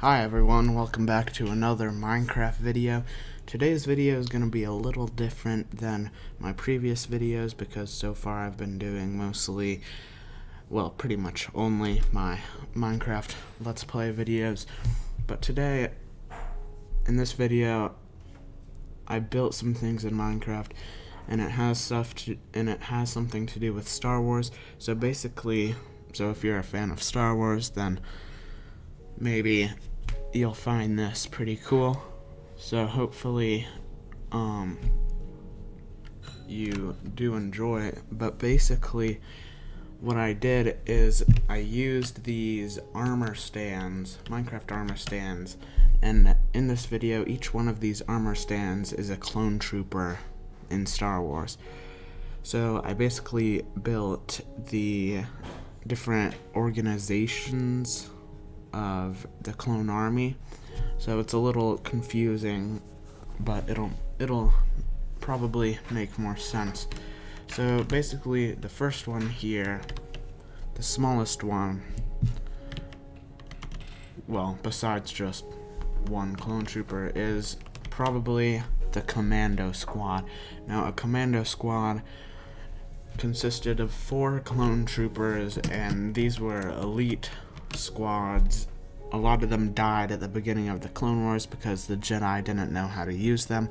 Hi everyone, welcome back to another Minecraft video. Today's video is going to be a little different than my previous videos because so far I've been doing mostly, well, pretty much only my Minecraft Let's Play videos. But today, in this video, I built some things in Minecraft and it has something to do with Star Wars. So basically, if you're a fan of Star Wars, then maybe you'll find this pretty cool. So hopefully you do enjoy it. But basically what I did is I used these armor stands, Minecraft armor stands, and in this video each one of these armor stands is a clone trooper in Star Wars. So I basically built the different organizations of the clone army, so it's a little confusing, but it'll probably make more sense. So basically the first one here, the smallest one, well, besides just one clone trooper, is probably the commando squad. Now a commando squad consisted of 4 clone troopers, and these were elite squads. A lot of them died at the beginning of the Clone Wars because the Jedi didn't know how to use them,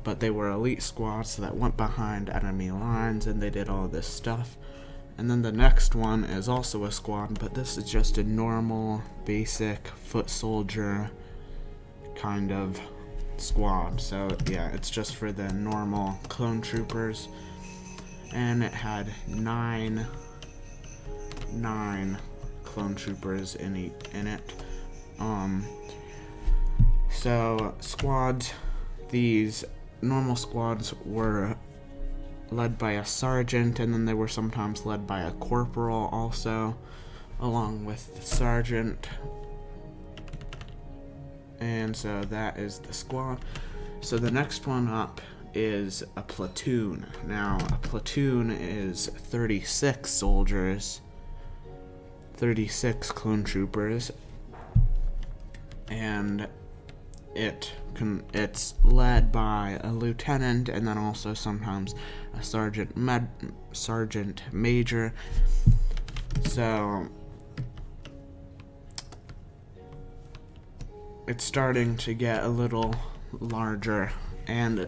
but they were elite squads that went behind enemy lines and they did all this stuff. And then the next one is also a squad, but this is just a normal basic foot soldier kind of squad. So yeah, it's just for the normal clone troopers, and it had nine clone troopers in it. So squads, these normal squads were led by a sergeant, and then they were sometimes led by a corporal also, along with the sergeant. And so that is the squad. So the next one up is a platoon. Now a platoon is 36 soldiers, 36 clone troopers, and it's led by a lieutenant and then also sometimes a sergeant major. So it's starting to get a little larger, and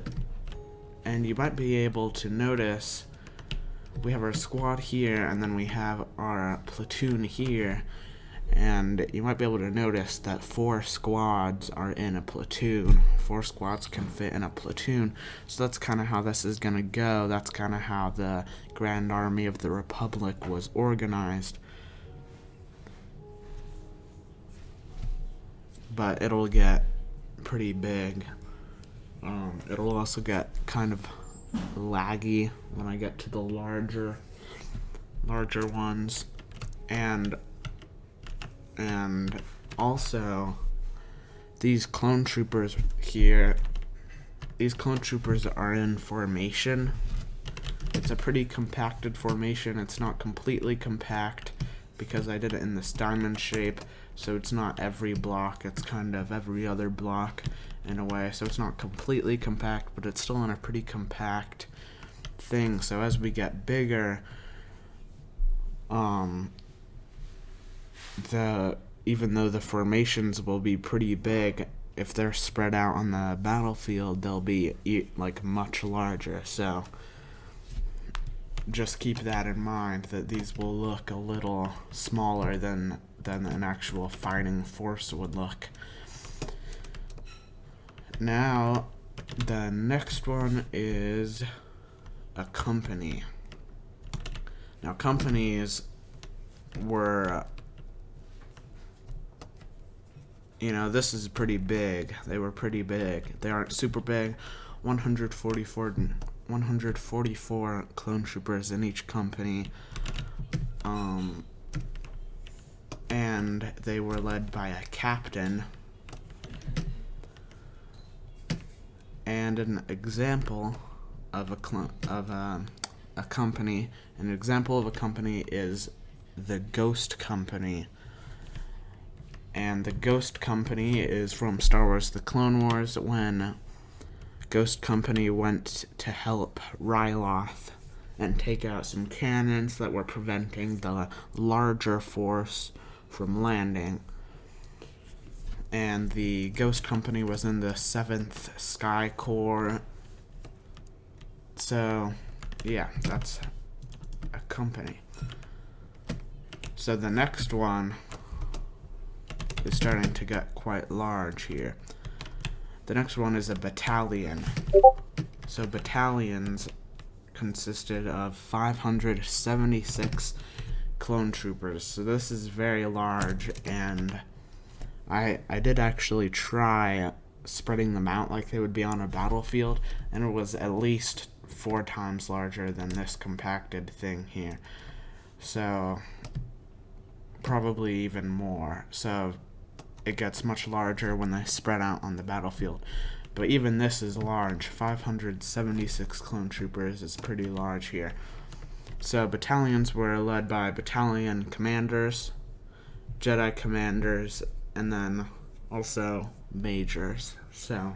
you might be able to notice we have our squad here, and then we have our platoon here, and you might be able to notice that 4 squads are in a platoon. 4 squads can fit in a platoon, so that's kind of how this is going to go. That's kind of how the Grand Army of the Republic was organized. But it'll get pretty big. It'll also get kind of laggy when I get to the larger ones, and also these clone troopers here, these clone troopers are in formation. It's a pretty compacted formation. It's not completely compact because I did it in this diamond shape, so it's not every block, it's kind of every other block in a way. So it's not completely compact, but it's still in a pretty compact thing. So as we get bigger, even though the formations will be pretty big, if they're spread out on the battlefield, they'll be like much larger. So just keep that in mind, that these will look a little smaller than an actual fighting force would look. Now the next one is a company. Now companies were, this is pretty big. They were pretty big. They aren't super big. 144 clone troopers in each company, and they were led by a captain. And an example of a company, an example of a company is the Ghost Company. And the Ghost Company is from Star Wars The Clone Wars, when Ghost Company went to help Ryloth and take out some cannons that were preventing the larger force from landing. And the Ghost Company was in the 7th Sky Corps. So, yeah, that's a company. So the next one is starting to get quite large here. The next one is a battalion. So battalions consisted of 576 clone troopers. So this is very large, and I did actually try spreading them out like they would be on a battlefield, and it was at least 4 times larger than this compacted thing here. So probably even more. So it gets much larger when they spread out on the battlefield. But even this is large. 576 clone troopers is pretty large here. So battalions were led by battalion commanders, Jedi commanders, and then also majors. So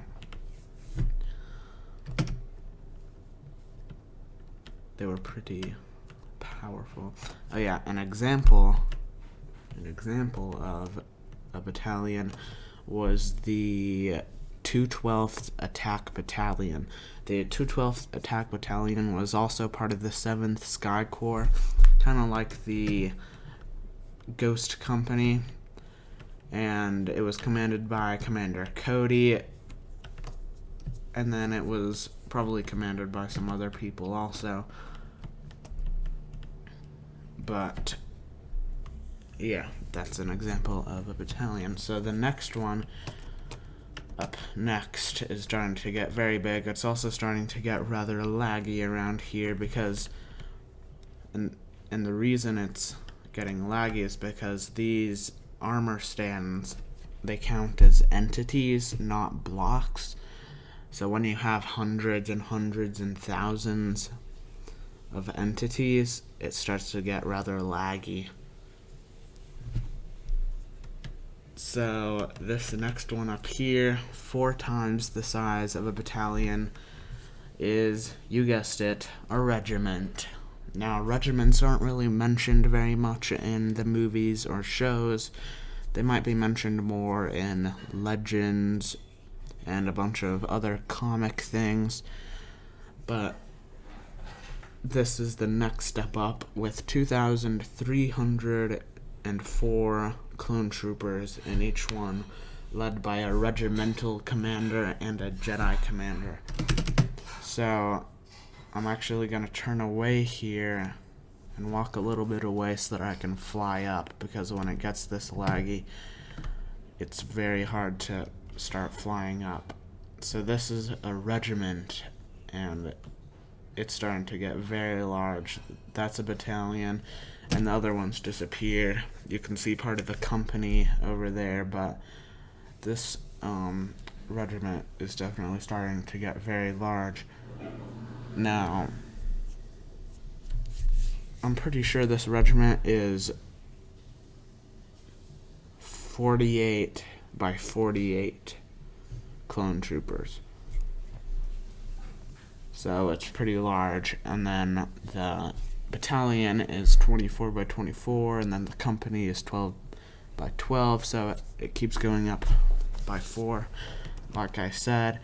they were pretty powerful. Oh yeah, an example of a battalion was the 212th Attack Battalion. The 212th Attack Battalion was also part of the 7th Sky Corps, kind of like the Ghost Company, and it was commanded by Commander Cody, and then it was probably commanded by some other people also. But yeah, that's an example of a battalion. So the next one up next is starting to get very big. It's also starting to get rather laggy around here because, and the reason it's getting laggy is because these armor stands, they count as entities, not blocks. So when you have hundreds and hundreds and thousands of entities, it starts to get rather laggy. So this next one up here, 4 times the size of a battalion, is, you guessed it, a regiment. Now, regiments aren't really mentioned very much in the movies or shows. They might be mentioned more in legends and a bunch of other comic things. But this is the next step up with 2,304 clone troopers in each one, led by a regimental commander and a Jedi commander. So I'm actually going to turn away here and walk a little bit away so that I can fly up, because when it gets this laggy, it's very hard to start flying up. So this is a regiment, and it's starting to get very large. That's a battalion, and the other ones disappeared. You can see part of the company over there, but this regiment is definitely starting to get very large. Now, I'm pretty sure this regiment is 48 by 48 clone troopers. So it's pretty large. And then the battalion is 24 by 24, and then the company is 12 by 12, so it keeps going up by 4, like I said.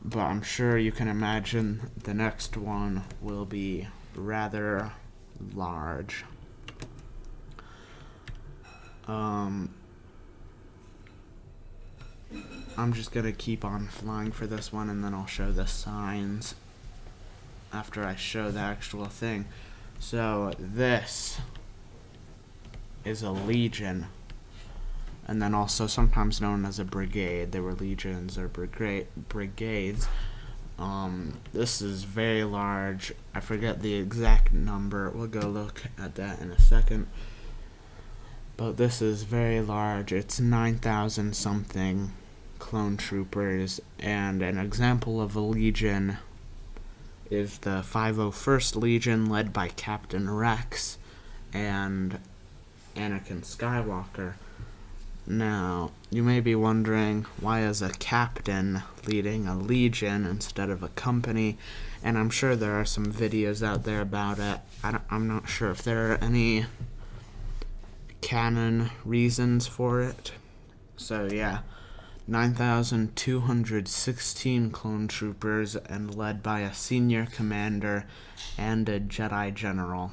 But I'm sure you can imagine the next one will be rather large. I'm just gonna keep on flying for this one, and then I'll show the signs after I show the actual thing. So this is a legion, and then also sometimes known as a brigade. There were legions or brigades. This is very large. I forget the exact number. We'll go look at that in a second. But this is very large. It's 9,000 something clone troopers, and an example of a legion is the 501st Legion, led by Captain Rex and Anakin Skywalker. Now, you may be wondering, why is a captain leading a legion instead of a company? And I'm sure there are some videos out there about it. I'm not sure if there are any canon reasons for it. So yeah, 9,216 clone troopers and led by a senior commander and a Jedi general.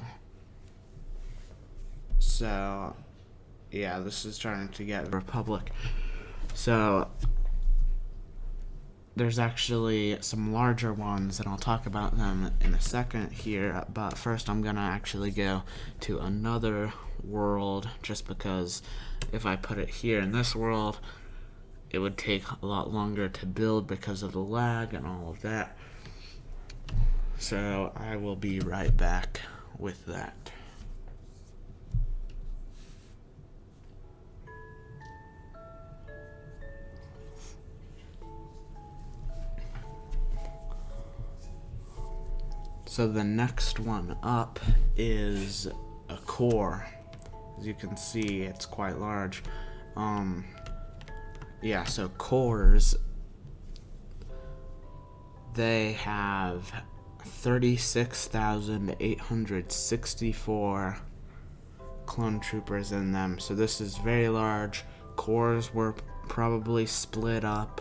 So yeah, this is starting to get Republic. So there's actually some larger ones, and I'll talk about them in a second here, but first I'm gonna actually go to another world, just because if I put it here in this world, it would take a lot longer to build because of the lag and all of that. So I will be right back with that. So the next one up is a core. As you can see, it's quite large. Yeah, so cores, they have 36,864 clone troopers in them. So this is very large. Cores were probably split up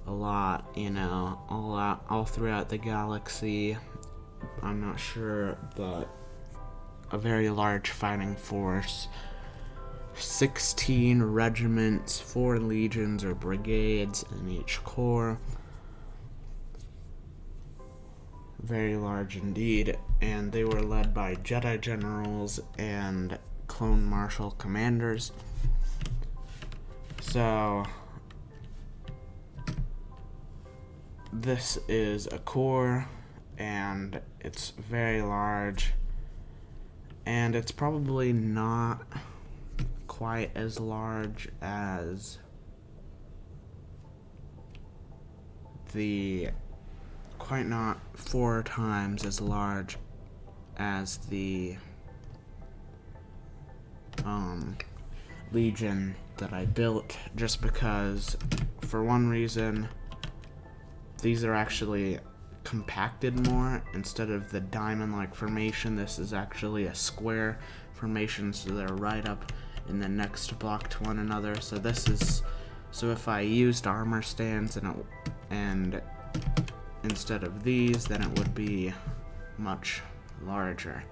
a lot, all throughout the galaxy. I'm not sure, but a very large fighting force. 16 regiments, 4 legions or brigades in each corps. Very large indeed, and they were led by Jedi generals and clone marshal commanders. So this is a corps, and it's very large, and it's probably not quite as large as quite not 4 times as large as the Legion that I built, just because, for one reason, these are actually compacted more. Instead of the diamond-like formation, this is actually a square formation, so they're right up in the next block to one another. So if I used armor stands and instead of these, then it would be much larger.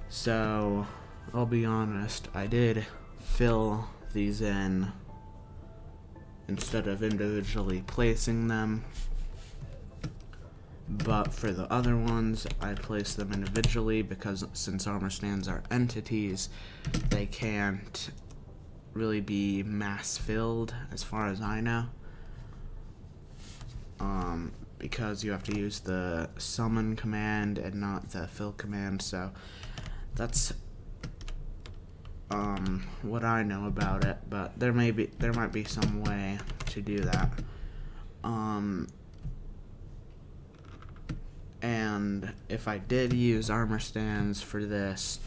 So I'll be honest, I did fill these in instead of individually placing them. But for the other ones, I place them individually because since armor stands are entities, they can't really be mass filled as far as I know. Because you have to use the summon command and not the fill command, so that's what I know about it, but there might be some way to do that. And if I did use armor stands for this,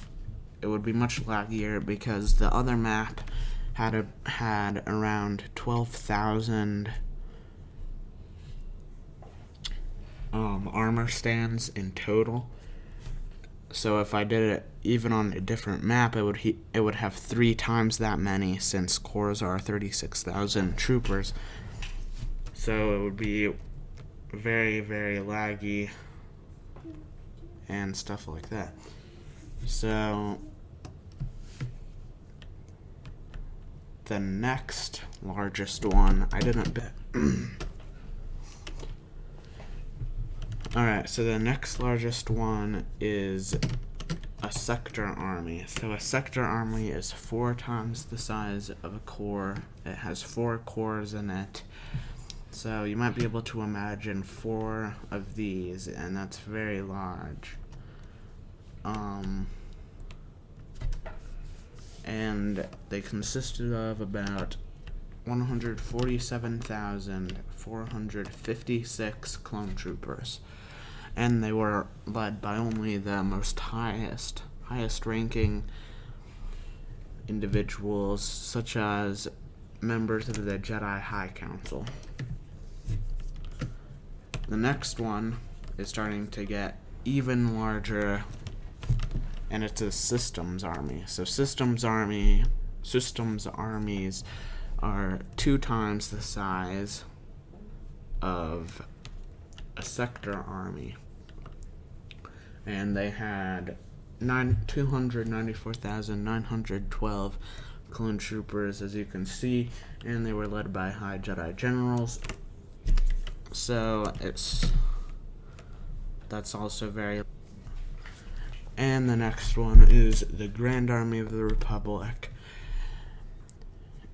it would be much laggier because the other map had around 12,000 armor stands in total. So if I did it even on a different map, it would have 3 times that many, since cores are 36,000 troopers. So it would be very, very laggy and stuff like that. So the next largest one, I didn't bet. Alright, so the next largest one is a sector army. So a sector army is 4 times the size of a corps. It has 4 corps in it. So you might be able to imagine 4 of these, and that's very large. And they consisted of about 147,456 clone troopers. And they were led by only the highest ranking individuals such as members of the Jedi High Council. The next one is starting to get even larger, and it's a systems army. So systems armies are 2 times the size of a sector army, and they had 294,912 clone troopers, as you can see, and they were led by high Jedi generals. So that's also very. And the next one is the Grand Army of the Republic.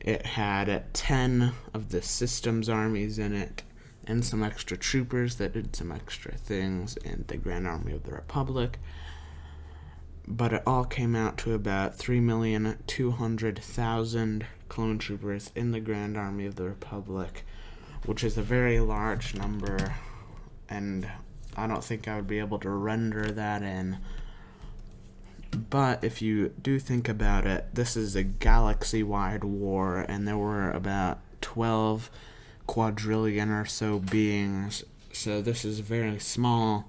It had 10 of the systems armies in it, and some extra troopers that did some extra things in the Grand Army of the Republic. But it all came out to about 3,200,000 clone troopers in the Grand Army of the Republic, which is a very large number, and I don't think I would be able to render that in. But if you do think about it, this is a galaxy-wide war, and there were about 12 quadrillion or so beings, so this is very small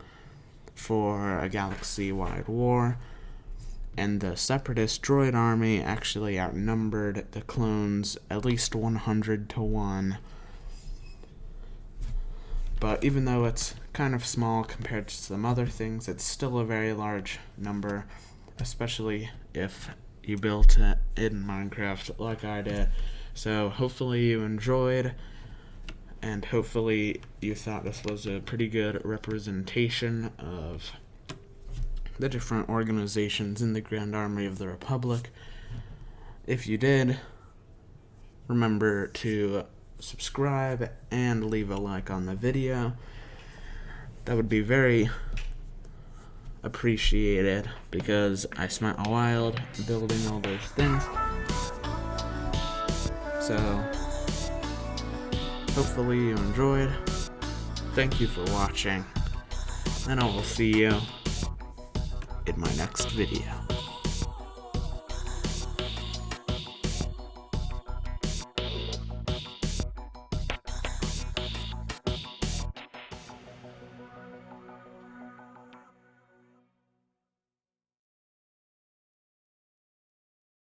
for a galaxy-wide war. And the Separatist droid army actually outnumbered the clones at least 100 to 1. But even though it's kind of small compared to some other things, it's still a very large number, especially if you built it in Minecraft like I did. So hopefully you enjoyed, and hopefully you thought this was a pretty good representation of the different organizations in the Grand Army of the Republic. If you did, remember to subscribe and leave a like on the video. That would be very appreciated, because I spent a while building all those things. So hopefully you enjoyed. Thank you for watching, and I will see you in my next video.